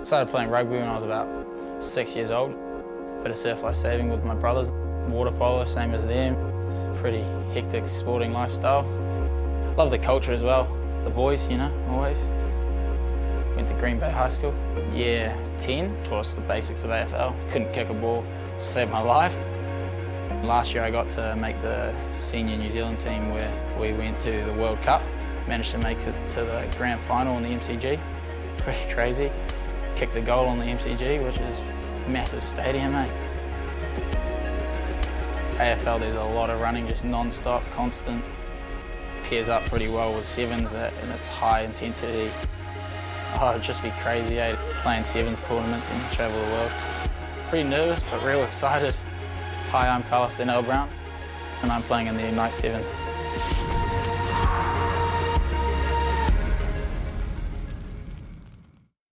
Started playing rugby when I was about 6 years old. Bit of surf life saving with my brothers. Water polo, same as them. Pretty hectic sporting lifestyle. Love the culture as well. The boys, you know, always. Went to Green Bay High School. Year 10, taught us the basics of AFL. Couldn't kick a ball to save my life. Last year I got to make the senior New Zealand team where we went to the World Cup. Managed to make it to the grand final in the MCG. Pretty crazy. Kicked a goal on the MCG, which is a massive stadium, mate. AFL, there's a lot of running, just non-stop, constant. Pairs up pretty well with sevens and it's high intensity. Oh, it'd just be crazy, eh? Playing sevens tournaments and travel the world. Pretty nervous, but real excited. Hi, I'm Carlos Donnell Brown, and I'm playing in the Ignite Sevens.